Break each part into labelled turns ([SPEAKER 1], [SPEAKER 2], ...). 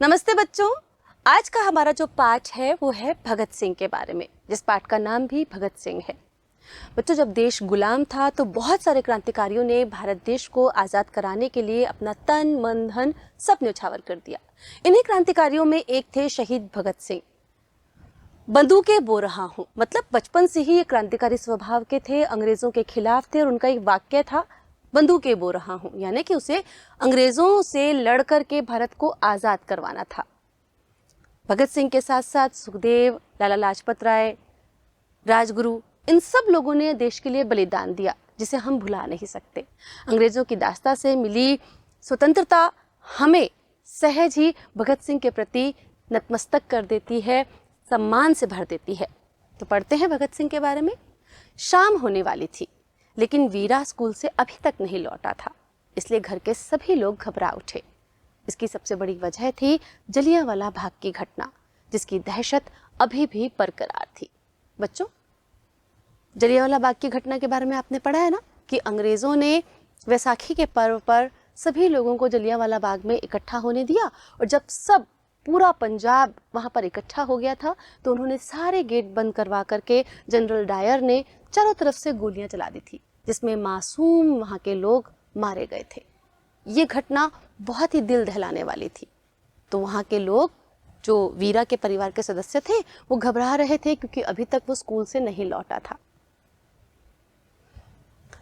[SPEAKER 1] नमस्ते बच्चों। आज का हमारा जो पाठ है वो है भगत सिंह के बारे में, जिस पाठ का नाम भी भगत सिंह है। बच्चों, जब देश गुलाम था तो बहुत सारे क्रांतिकारियों ने भारत देश को आज़ाद कराने के लिए अपना तन मन धन सब न्यौछावर कर दिया। इन्हीं क्रांतिकारियों में एक थे शहीद भगत सिंह। बंदूकें बो रहा हूँ मतलब बचपन से ही ये क्रांतिकारी स्वभाव के थे, अंग्रेजों के खिलाफ थे और उनका एक वाक्य था बंदूकें बो रहा हूँ, यानी कि उसे अंग्रेजों से लड़ कर के भारत को आज़ाद करवाना था। भगत सिंह के साथ साथ सुखदेव, लाला लाजपत राय, राजगुरु, इन सब लोगों ने देश के लिए बलिदान दिया, जिसे हम भुला नहीं सकते। अंग्रेजों की दास्ता से मिली स्वतंत्रता हमें सहज ही भगत सिंह के प्रति नतमस्तक कर देती है, सम्मान से भर देती है। तो पढ़ते हैं भगत सिंह के बारे में। शाम होने वाली थी, लेकिन वीरा स्कूल से अभी तक नहीं लौटा था, इसलिए घर के सभी लोग घबरा उठे। इसकी सबसे बड़ी वजह थी जलियांवाला बाग की घटना, जिसकी दहशत अभी भी बरकरार थी। बच्चों, जलियांवाला बाग की घटना के बारे में आपने पढ़ा है ना कि अंग्रेजों ने वैसाखी के पर्व पर सभी लोगों को जलियांवाला बाग में इकट्ठा होने दिया, और जब सब पूरा पंजाब वहां पर इकट्ठा हो गया था तो उन्होंने सारे गेट बंद करवा करके जनरल डायर ने चारों तरफ से गोलियां चला दी थी, जिसमें मासूम वहां के लोग मारे गए थे। ये घटना बहुत ही दिल दहलाने वाली थी। तो वहां के लोग, जो वीरा के परिवार के सदस्य थे, वो घबरा रहे थे क्योंकि अभी तक वो स्कूल से नहीं लौटा था।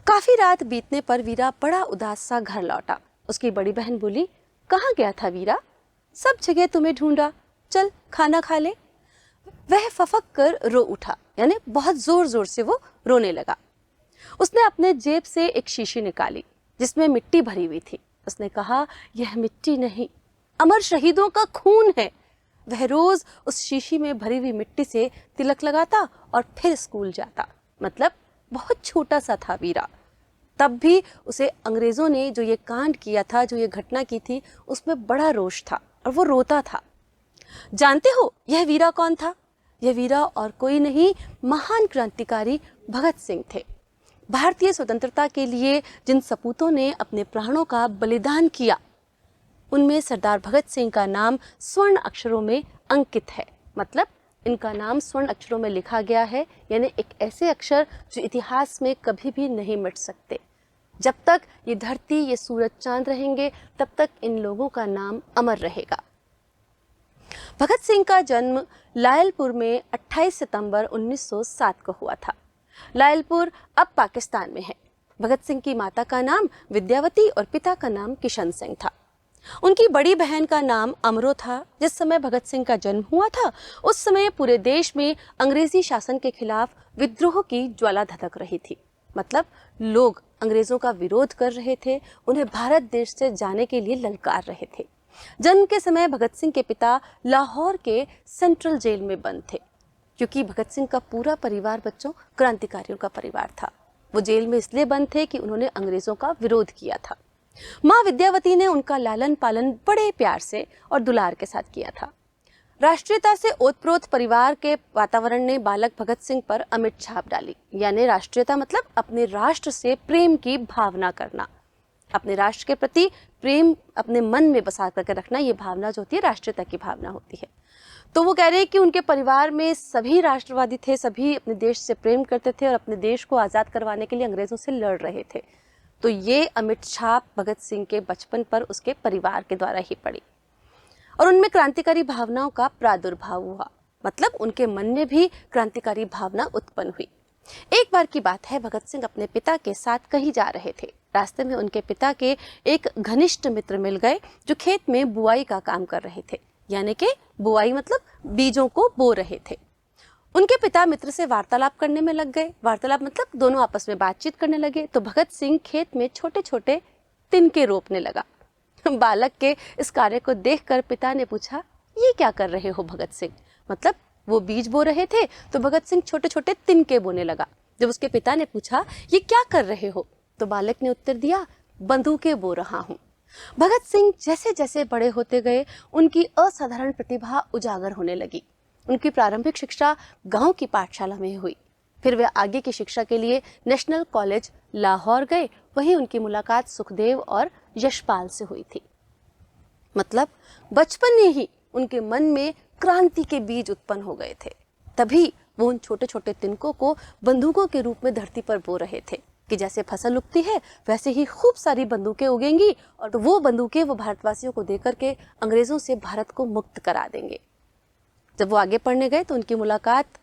[SPEAKER 1] काफी रात बीतने पर वीरा बड़ा उदास सा घर लौटा। उसकी बड़ी बहन बोली, कहाँ गया था वीरा? सब जगह तुम्हें ढूंढा, चल खाना खा ले। वह फफक कर रो उठा, यानी बहुत जोर जोर से वो रोने लगा। उसने अपने जेब से एक शीशी निकाली जिसमें मिट्टी भरी हुई थी। उसने कहा, यह मिट्टी नहीं, अमर शहीदों का खून है। वह रोज उस शीशी में भरी हुई मिट्टी से तिलक लगाता और फिर स्कूल जाता। मतलब बहुत छोटा सा था वीरा, तब भी उसे अंग्रेजों ने जो ये कांड किया था, जो ये घटना की थी, उसमें बड़ा रोष था और वो रोता था। जानते हो यह वीरा कौन था? यह वीरा और कोई नहीं, महान क्रांतिकारी भगत सिंह थे। भारतीय स्वतंत्रता के लिए जिन सपूतों ने अपने प्राणों का बलिदान किया, उनमें सरदार भगत सिंह का नाम स्वर्ण अक्षरों में अंकित है। मतलब इनका नाम स्वर्ण अक्षरों में लिखा गया है, यानी एक ऐसे अक्षर जो इतिहास में कभी भी नहीं मिट सकते। जब तक ये धरती, ये सूरज चांद रहेंगे, तब तक इन लोगों का नाम अमर रहेगा। भगत सिंह का जन्म लायलपुर में 28 सितंबर 1907 को हुआ था। लायलपुर अब पाकिस्तान में है। भगत सिंह की माता का नाम विद्यावती और पिता का नाम किशन सिंह था। उनकी बड़ी बहन का नाम अमरो था। जिस समय भगत सिंह का जन्म हुआ था, उस समय पूरे देश में अंग्रेजी शासन के खिलाफ विद्रोह की ज्वाला धधक रही थी। मतलब लोग अंग्रेजों का विरोध कर रहे थे, उन्हें भारत देश से जाने के लिए ललकार रहे थे। जन्म के समय भगत सिंह के पिता लाहौर के सेंट्रल जेल में बंद थे, क्योंकि भगत सिंह का पूरा परिवार बच्चों क्रांतिकारियों का परिवार था। वो जेल में इसलिए बंद थे कि उन्होंने अंग्रेजों का विरोध किया था। माँ विद्यावती ने उनका लालन पालन बड़े प्यार से और दुलार के साथ किया था। राष्ट्रीयता से ओतप्रोत परिवार के वातावरण ने बालक भगत सिंह पर अमिट छाप डाली। यानी राष्ट्रीयता मतलब अपने राष्ट्र से प्रेम की भावना करना, अपने राष्ट्र के प्रति प्रेम अपने मन में बसा करके रखना। ये भावना जो होती है, राष्ट्रीयता की भावना होती है। तो वो कह रहे हैं कि उनके परिवार में सभी राष्ट्रवादी थे, सभी अपने देश से प्रेम करते थे और अपने देश को आज़ाद करवाने के लिए अंग्रेजों से लड़ रहे थे। तो ये अमिट छाप भगत सिंह के बचपन पर उसके परिवार के द्वारा ही पड़ी और उनमें क्रांतिकारी भावनाओं का प्रादुर्भाव हुआ। मतलब उनके मन में भी क्रांतिकारी भावना उत्पन्न हुई। एक बार की बात है, भगत सिंह अपने पिता के साथ कहीं जा रहे थे। रास्ते में उनके पिता के एक घनिष्ठ मित्र मिल गए, जो खेत में बुआई का काम कर रहे थे। यानी कि बुआई मतलब बीजों को बो रहे थे। उनके पिता मित्र से वार्तालाप करने में लग गए। वार्तालाप मतलब दोनों आपस में बातचीत करने लगे। तो भगत सिंह खेत में छोटे छोटे तिनके रोपने लगा। बालक के इस कार्य को देखकर पिता ने पूछा, ये क्या कर रहे हो भगत सिंह? मतलब वो बीज बो रहे थे तो भगत सिंह छोटे छोटे तिनके बोने लगा। जब उसके पिता ने पूछा, ये क्या कर रहे हो, तो बालक ने उत्तर दिया, बंदूकें बो रहा हूँ। भगत सिंह जैसे जैसे बड़े होते गए, उनकी असाधारण प्रतिभा उजागर होने लगी। उनकी प्रारंभिक शिक्षा गांव की पाठशाला में हुई। फिर वे आगे की शिक्षा के लिए नेशनल कॉलेज लाहौर गए। वहीं उनकी मुलाकात सुखदेव और यशपाल से हुई थी। मतलब बचपन में ही उनके मन में क्रांति के बीज उत्पन्न हो गए थे। तभी वो उन छोटे छोटे तिनकों को बंदूकों के रूप में धरती पर बो रहे थे कि जैसे फसल उगती है वैसे ही खूब सारी बंदूकें उगेंगी और तो वो बंदूकें वो भारतवासियों को देकर के अंग्रेजों से भारत को मुक्त करा देंगे। जब वो आगे पढ़ने गए तो उनकी मुलाकात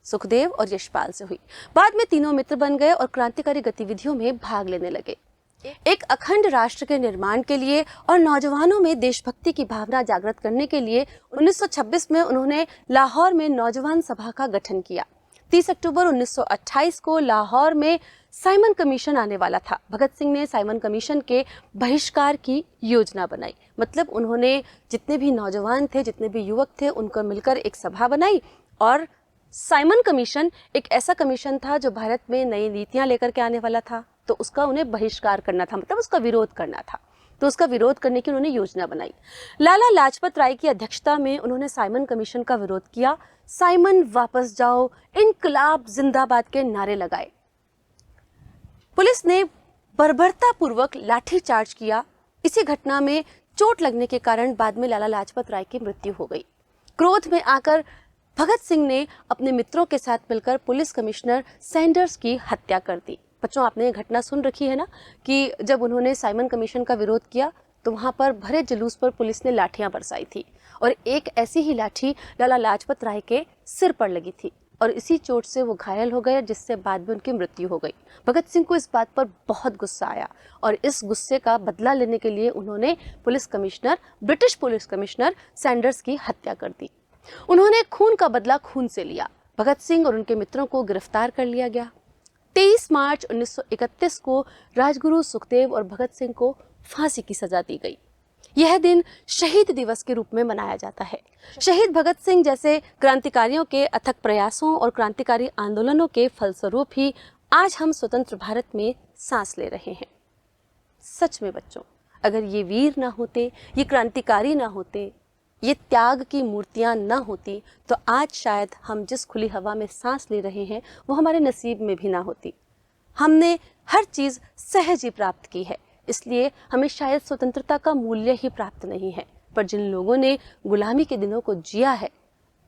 [SPEAKER 1] सुखदेव और यशपाल से हुई। बाद में तीनों मित्र बन गए और क्रांतिकारी गतिविधियों में भाग लेने लगे। एक अखंड राष्ट्र के निर्माण के लिए और नौजवानों में देशभक्ति की भावना जागृत करने के लिए 1926 में उन्होंने लाहौर में नौजवान सभा का गठन किया। 30 अक्टूबर 1928 को लाहौर में साइमन कमीशन आने वाला था। भगत सिंह ने साइमन कमीशन के बहिष्कार की योजना बनाई। मतलब उन्होंने जितने भी नौजवान थे, जितने भी युवक थे, उनको मिलकर एक सभा बनाई और साइमन कमीशन एक ऐसा कमीशन था जो भारत में नई नीतियां लेकर के आने वाला था, तो उसका उन्हें बहिष्कार करना था, मतलब उसका विरोध करना था। तो उसका विरोध करने की उन्होंने योजना बनाई। लाला लाजपत राय की अध्यक्षता में उन्होंने साइमन कमीशन का विरोध किया। साइमन वापस जाओ, इनकलाब जिंदाबाद के नारे लगाए। पुलिस ने बर्बरतापूर्वक लाठीचार्ज किया। इसी घटना में चोट लगने के कारण बाद में लाला लाजपत राय की मृत्यु हो गई। क्रोध में आकर भगत सिंह ने अपने मित्रों के साथ मिलकर पुलिस कमिश्नर सैंडर्स की हत्या कर दी। बच्चों, आपने ये घटना सुन रखी है ना कि जब उन्होंने साइमन कमीशन का विरोध किया तो वहां पर भरे जुलूस पर पुलिस ने लाठियां बरसाई थी और एक ऐसी ही लाठी लाला लाजपत राय के सिर पर लगी थी और इसी चोट से वो घायल हो गए, जिससे बाद में उनकी मृत्यु हो गई। भगत सिंह को इस बात पर बहुत गुस्सा आया और इस गुस्से का बदला लेने के लिए उन्होंने ब्रिटिश पुलिस कमिश्नर सैंडर्स की हत्या कर दी। उन्होंने खून का बदला खून से लिया। भगत सिंह और उनके मित्रों को गिरफ्तार कर लिया गया। 23 मार्च 1931 को राजगुरु सुखदेव और भगत सिंह को फांसी की सजा दी गई। यह दिन शहीद दिवस के रूप में मनाया जाता है। शहीद भगत सिंह जैसे क्रांतिकारियों के अथक प्रयासों और क्रांतिकारी आंदोलनों के फलस्वरूप ही आज हम स्वतंत्र भारत में सांस ले रहे हैं। सच में बच्चों, अगर ये वीर ना होते, ये क्रांतिकारी ना होते, ये त्याग की मूर्तियां ना होती, तो आज शायद हम जिस खुली हवा में सांस ले रहे हैं वो हमारे नसीब में भी ना होती। हमने हर चीज सहज ही प्राप्त की है, इसलिए हमें शायद स्वतंत्रता का मूल्य ही प्राप्त नहीं है। पर जिन लोगों ने गुलामी के दिनों को जिया है,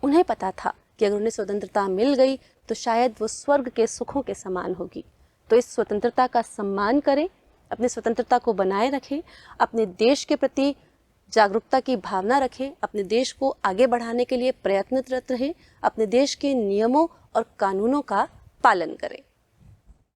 [SPEAKER 1] उन्हें पता था कि अगर उन्हें स्वतंत्रता मिल गई तो शायद वो स्वर्ग के सुखों के समान होगी। तो इस स्वतंत्रता का सम्मान करें, अपनी स्वतंत्रता को बनाए रखें, अपने देश के प्रति जागरूकता की भावना रखें, अपने देश को आगे बढ़ाने के लिए प्रयत्नरत रहें, अपने देश के नियमों और कानूनों का पालन करें।